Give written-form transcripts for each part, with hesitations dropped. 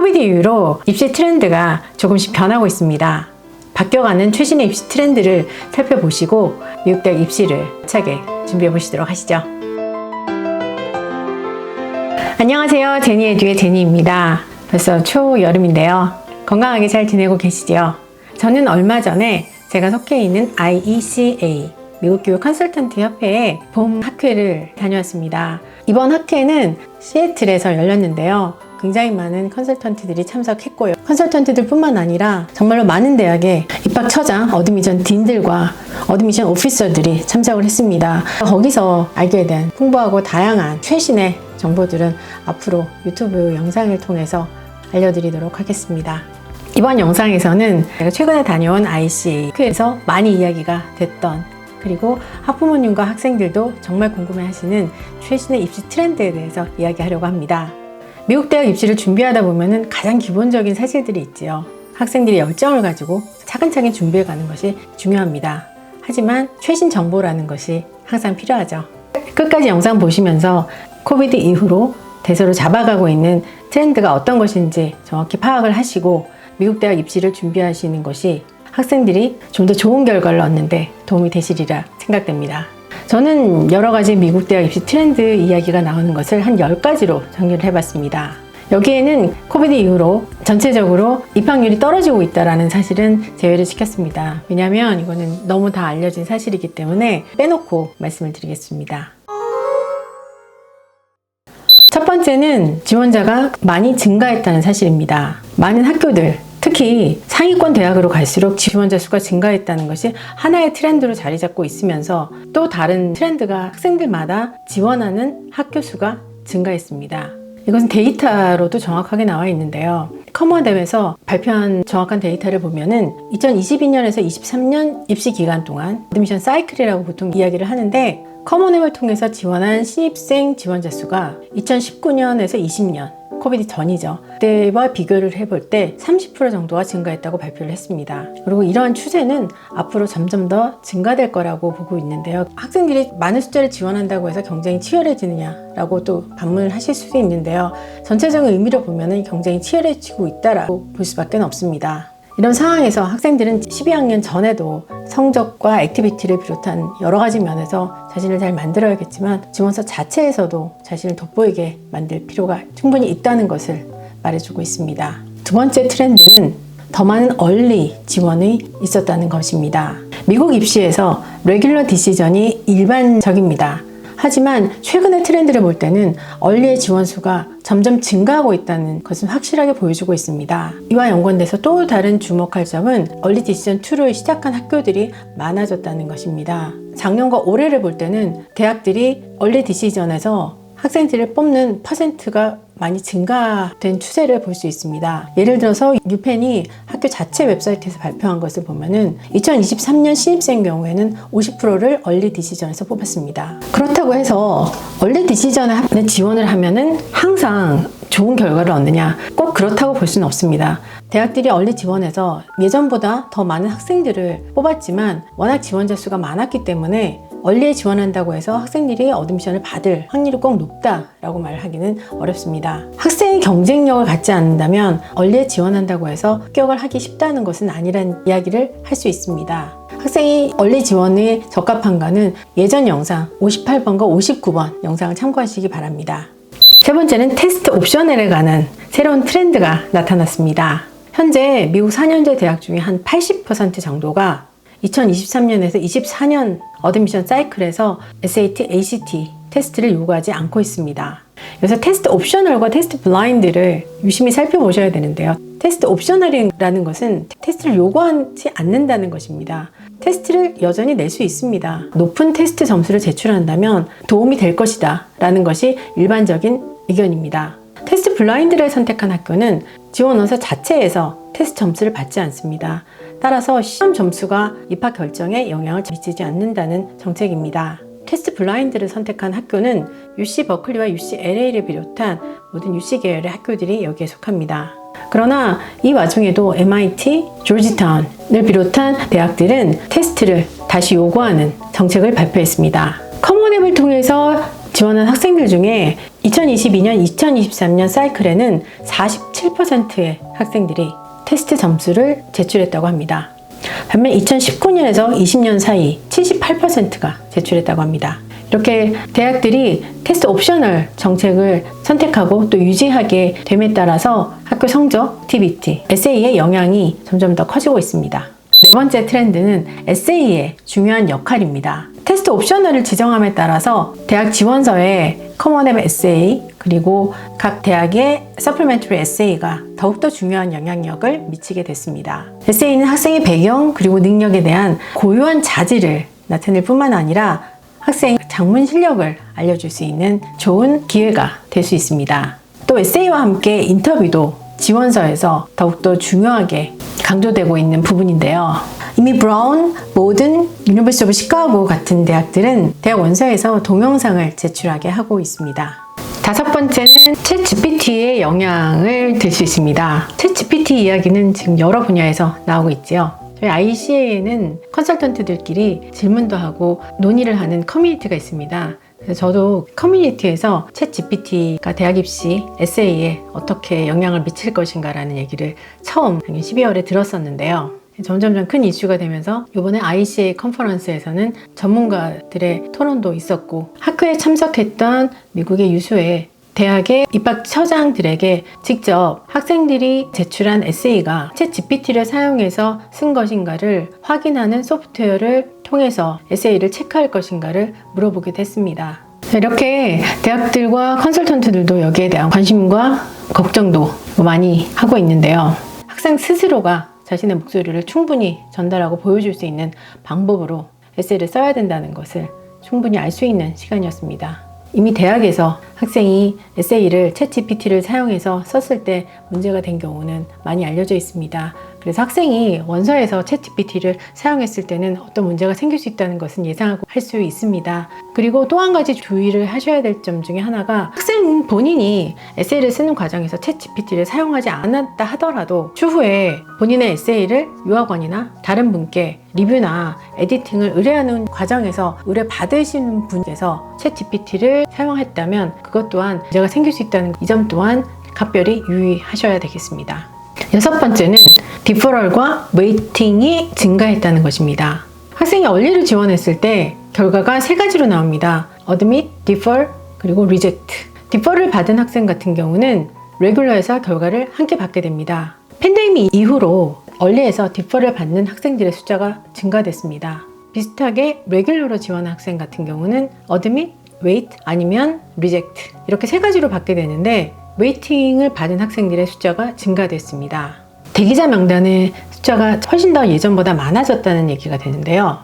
코비드 이후로 입시 트렌드가 조금씩 변하고 있습니다. 바뀌어가는 최신의 입시 트렌드를 살펴보시고 미국 대학 입시를 차게 준비해 보시도록 하시죠. 안녕하세요. 제니에듀의 제니입니다. 벌써 초여름인데요. 건강하게 잘 지내고 계시죠? 저는 얼마 전에 제가 속해 있는 IECA 미국 교육 컨설턴트 협회의 봄 학회를 다녀왔습니다. 이번 학회는 시애틀에서 열렸는데요. 굉장히 많은 컨설턴트들이 참석했고요. 컨설턴트들 뿐만 아니라 정말로 많은 대학의 입학처장, 어드미션 딘들과 어드미션 오피서들이 참석을 했습니다. 거기서 알게 된 풍부하고 다양한 최신의 정보들은 앞으로 유튜브 영상을 통해서 알려드리도록 하겠습니다. 이번 영상에서는 제가 최근에 다녀온 ICA에서 많이 이야기가 됐던, 그리고 학부모님과 학생들도 정말 궁금해하시는 최신의 입시 트렌드에 대해서 이야기하려고 합니다. 미국 대학 입시를 준비하다 보면은 가장 기본적인 사실들이 있지요. 학생들이 열정을 가지고 차근차근 준비해 가는 것이 중요합니다. 하지만 최신 정보라는 것이 항상 필요하죠. 끝까지 영상 보시면서 코비드 이후로 대세로 잡아가고 있는 트렌드가 어떤 것인지 정확히 파악을 하시고 미국 대학 입시를 준비하시는 것이 학생들이 좀 더 좋은 결과를 얻는데 도움이 되시리라 생각됩니다. 저는 여러 가지 미국 대학 입시 트렌드 이야기가 나오는 것을 한 10가지로 정리를 해봤습니다. 여기에는 코비드 이후로 전체적으로 입학률이 떨어지고 있다는 사실은 제외를 시켰습니다. 왜냐하면 이거는 너무 다 알려진 사실이기 때문에 빼놓고 말씀을 드리겠습니다. 첫 번째는 지원자가 많이 증가했다는 사실입니다. 많은 학교들, 특히 상위권 대학으로 갈수록 지원자 수가 증가했다는 것이 하나의 트렌드로 자리 잡고 있으면서 또 다른 트렌드가 학생들마다 지원하는 학교 수가 증가했습니다. 이것은 데이터로도 정확하게 나와 있는데요. 커머랩에서 발표한 정확한 데이터를 보면은 2022년에서 23년 입시 기간 동안 어드미션 사이클이라고 보통 이야기를 하는데, 커머랩을 통해서 지원한 신입생 지원자 수가 2019년에서 20년 코비드 전이죠. 그때와 비교를 해볼 때 30% 정도가 증가했다고 발표를 했습니다. 그리고 이러한 추세는 앞으로 점점 더 증가될 거라고 보고 있는데요. 학생들이 많은 숫자를 지원한다고 해서 경쟁이 치열해지느냐라고 또 반문을 하실 수도 있는데요. 전체적인 의미로 보면 경쟁이 치열해지고 있다라고 볼 수밖에 없습니다. 이런 상황에서 학생들은 12학년 전에도 성적과 액티비티를 비롯한 여러 가지 면에서 자신을 잘 만들어야겠지만 지원서 자체에서도 자신을 돋보이게 만들 필요가 충분히 있다는 것을 말해주고 있습니다. 두 번째 트렌드는 더 많은 얼리 지원이 있었다는 것입니다. 미국 입시에서 레귤러 디시전이 일반적입니다. 하지만 최근의 트렌드를 볼 때는 얼리의 지원수가 점점 증가하고 있다는 것은 확실하게 보여주고 있습니다. 이와 연관돼서 또 다른 주목할 점은 얼리 디시전 2를 시작한 학교들이 많아졌다는 것입니다. 작년과 올해를 볼 때는 대학들이 얼리 디시전에서 학생들을 뽑는 퍼센트가 많이 증가된 추세를 볼 수 있습니다. 예를 들어서 유펜이 학교 자체 웹사이트에서 발표한 것을 보면은 2023년 신입생 경우에는 50%를 얼리 디시전에서 뽑았습니다. 그렇다고 해서 얼리 디시전에 지원을 하면은 항상 좋은 결과를 얻느냐, 꼭 그렇다고 볼 수는 없습니다. 대학들이 얼리 지원에서 예전보다 더 많은 학생들을 뽑았지만 워낙 지원자 수가 많았기 때문에 얼리에 지원한다고 해서 학생들이 어드미션을 받을 확률이 꼭 높다라고 말하기는 어렵습니다. 학생이 경쟁력을 갖지 않는다면 얼리에 지원한다고 해서 합격을 하기 쉽다는 것은 아니란 이야기를 할 수 있습니다. 학생이 얼리 지원에 적합한가는 예전 영상 58번과 59번 영상을 참고하시기 바랍니다. 세 번째는 테스트 옵셔널에 관한 새로운 트렌드가 나타났습니다. 현재 미국 4년제 대학 중에 한 80% 정도가 2023년에서 24년 어드미션 사이클에서 SAT, ACT 테스트를 요구하지 않고 있습니다. 그래서 테스트 옵셔널과 테스트 블라인드를 유심히 살펴보셔야 되는데요. 테스트 옵셔널이라는 것은 테스트를 요구하지 않는다는 것입니다. 테스트를 여전히 낼 수 있습니다. 높은 테스트 점수를 제출한다면 도움이 될 것이다 라는 것이 일반적인 의견입니다. 테스트 블라인드를 선택한 학교는 지원원서 자체에서 테스트 점수를 받지 않습니다. 따라서 시험 점수가 입학 결정에 영향을 미치지 않는다는 정책입니다. 테스트 블라인드를 선택한 학교는 UC 버클리와 UC LA를 비롯한 모든 UC 계열의 학교들이 여기에 속합니다. 그러나 이 와중에도 MIT, 조지타운을 비롯한 대학들은 테스트를 다시 요구하는 정책을 발표했습니다. 커먼앱을 통해서 지원한 학생들 중에 2022년, 2023년 사이클에는 47%의 학생들이 테스트 점수를 제출했다고 합니다. 반면 2019년에서 20년 사이 78%가 제출했다고 합니다. 이렇게 대학들이 테스트 옵셔널 정책을 선택하고 또 유지하게 됨에 따라서 학교 성적, TBT, 에세이의 영향이 점점 더 커지고 있습니다. 네 번째 트렌드는 에세이의 중요한 역할입니다. 테스트 옵셔널을 지정함에 따라서 대학 지원서에 커먼앱 에세이 그리고 각 대학의 서플리멘터리 에세이가 더욱더 중요한 영향력을 미치게 됐습니다. 에세이는 학생의 배경 그리고 능력에 대한 고유한 자질을 나타낼 뿐만 아니라 학생의 작문 실력을 알려줄 수 있는 좋은 기회가 될 수 있습니다. 또 에세이와 함께 인터뷰도 지원서에서 더욱더 중요하게 강조되고 있는 부분인데요. 이미 브라운, 모든, 유니버시티 오브 시카고 같은 대학들은 대학 원서에서 동영상을 제출하게 하고 있습니다. 다섯 번째는 챗 GPT의 영향을 들 수 있습니다. 챗 GPT 이야기는 지금 여러 분야에서 나오고 있지요. 저희 ICA에는 컨설턴트들끼리 질문도 하고 논의를 하는 커뮤니티가 있습니다. 그래서 저도 커뮤니티에서 챗 GPT가 대학 입시 에세이에 어떻게 영향을 미칠 것인가라는 얘기를 처음 12월에 들었었는데요. 점점 큰 이슈가 되면서 이번에 ICA 컨퍼런스에서는 전문가들의 토론도 있었고 학회에 참석했던 미국의 유수의 대학의 입학처장들에게 직접 학생들이 제출한 에세이가 챗 GPT를 사용해서 쓴 것인가를 확인하는 소프트웨어를 통해서 에세이를 체크할 것인가를 물어보기도 했습니다. 이렇게 대학들과 컨설턴트들도 여기에 대한 관심과 걱정도 많이 하고 있는데요. 학생 스스로가 자신의 목소리를 충분히 전달하고 보여줄 수 있는 방법으로 에세이를 써야 된다는 것을 충분히 알 수 있는 시간이었습니다. 이미 대학에서 학생이 에세이를 챗 GPT를 사용해서 썼을 때 문제가 된 경우는 많이 알려져 있습니다. 그래서 학생이 원서에서 챗 GPT를 사용했을 때는 어떤 문제가 생길 수 있다는 것은 예상하고 할 수 있습니다. 그리고 또 한 가지 주의를 하셔야 될 점 중에 하나가 학생 본인이 에세이를 쓰는 과정에서 챗 GPT를 사용하지 않았다 하더라도 추후에 본인의 에세이를 유학원이나 다른 분께 리뷰나 에디팅을 의뢰하는 과정에서 의뢰받으시는 분께서 챗 GPT를 사용했다면 그것 또한 문제가 생길 수 있다는 이 점 또한 각별히 유의하셔야 되겠습니다. 여섯 번째는 디퍼럴과 웨이팅이 증가했다는 것입니다. 학생이 얼리를 지원했을 때 결과가 세 가지로 나옵니다. Admit, Defer, 그리고 Reject. 디퍼를 받은 학생 같은 경우는 레귤러에서 결과를 함께 받게 됩니다. 팬데믹 이후로 얼리에서 디퍼를 받는 학생들의 숫자가 증가됐습니다. 비슷하게 레귤러로 지원한 학생 같은 경우는 Admit, Wait, 아니면 Reject 이렇게 세 가지로 받게 되는데 웨이팅을 받은 학생들의 숫자가 증가됐습니다. 대기자 명단의 숫자가 훨씬 더 예전보다 많아졌다는 얘기가 되는데요.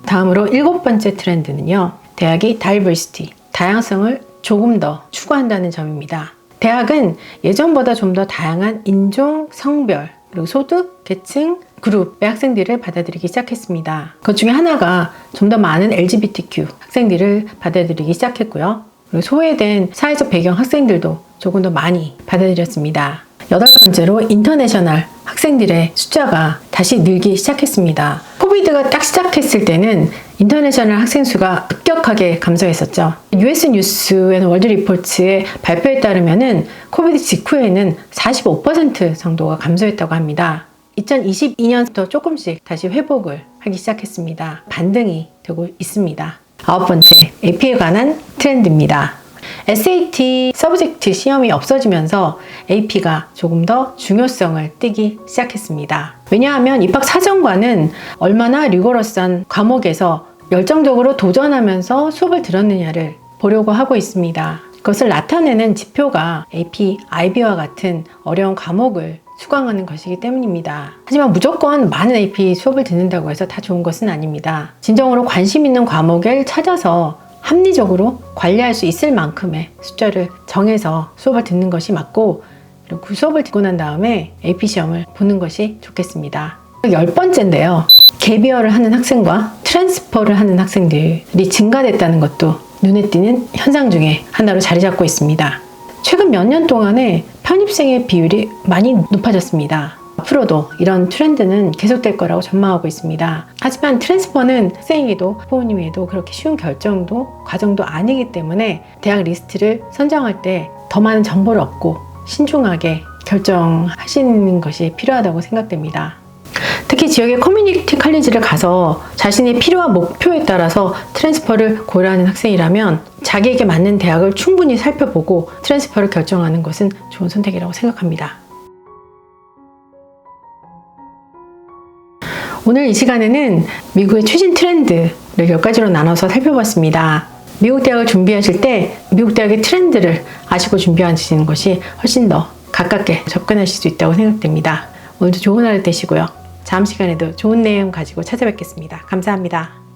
다음으로 일곱 번째 트렌드는요. 대학이 다이버시티, 다양성을 조금 더 추구한다는 점입니다. 대학은 예전보다 좀 더 다양한 인종, 성별, 그리고 소득, 계층, 그룹의 학생들을 받아들이기 시작했습니다. 그 중에 하나가 좀 더 많은 LGBTQ 학생들을 받아들이기 시작했고요. 그리고 소외된 사회적 배경 학생들도 조금 더 많이 받아들였습니다. 여덟 번째로 인터내셔널 학생들의 숫자가 다시 늘기 시작했습니다. 코비드가 딱 시작했을 때는 인터내셔널 학생 수가 급격하게 감소했었죠. US 뉴스 앤 월드 리포츠의 발표에 따르면은 코비드 직후에는 45% 정도가 감소했다고 합니다. 2022년부터 조금씩 다시 회복을 하기 시작했습니다. 반등이 되고 있습니다. 아홉 번째, AP에 관한 트렌드입니다. SAT 서브젝트 시험이 없어지면서 AP가 조금 더 중요성을 띠기 시작했습니다. 왜냐하면 입학사정관은 얼마나 리거러스한 과목에서 열정적으로 도전하면서 수업을 들었느냐를 보려고 하고 있습니다. 그것을 나타내는 지표가 AP, IB와 같은 어려운 과목을 수강하는 것이기 때문입니다. 하지만 무조건 많은 AP 수업을 듣는다고 해서 다 좋은 것은 아닙니다. 진정으로 관심 있는 과목을 찾아서 합리적으로 관리할 수 있을 만큼의 숫자를 정해서 수업을 듣는 것이 맞고 그리고 그 수업을 듣고 난 다음에 AP 시험을 보는 것이 좋겠습니다. 열 번째인데요. 갭이어를 하는 학생과 트랜스퍼를 하는 학생들이 증가됐다는 것도 눈에 띄는 현상 중에 하나로 자리 잡고 있습니다. 최근 몇 년 동안에 편입생의 비율이 많이 높아졌습니다. 앞으로도 이런 트렌드는 계속될 거라고 전망하고 있습니다. 하지만 트랜스퍼는 학생에게도 부모님에게도 그렇게 쉬운 결정도 과정도 아니기 때문에 대학 리스트를 선정할 때 더 많은 정보를 얻고 신중하게 결정하시는 것이 필요하다고 생각됩니다. 특히 지역의 커뮤니티 칼리지를 가서 자신의 필요와 목표에 따라서 트랜스퍼를 고려하는 학생이라면 자기에게 맞는 대학을 충분히 살펴보고 트랜스퍼를 결정하는 것은 좋은 선택이라고 생각합니다. 오늘 이 시간에는 미국의 최신 트렌드를 몇 가지로 나눠서 살펴봤습니다. 미국 대학을 준비하실 때 미국 대학의 트렌드를 아시고 준비하시는 것이 훨씬 더 가깝게 접근하실 수 있다고 생각됩니다. 오늘도 좋은 하루 되시고요. 다음 시간에도 좋은 내용 가지고 찾아뵙겠습니다. 감사합니다.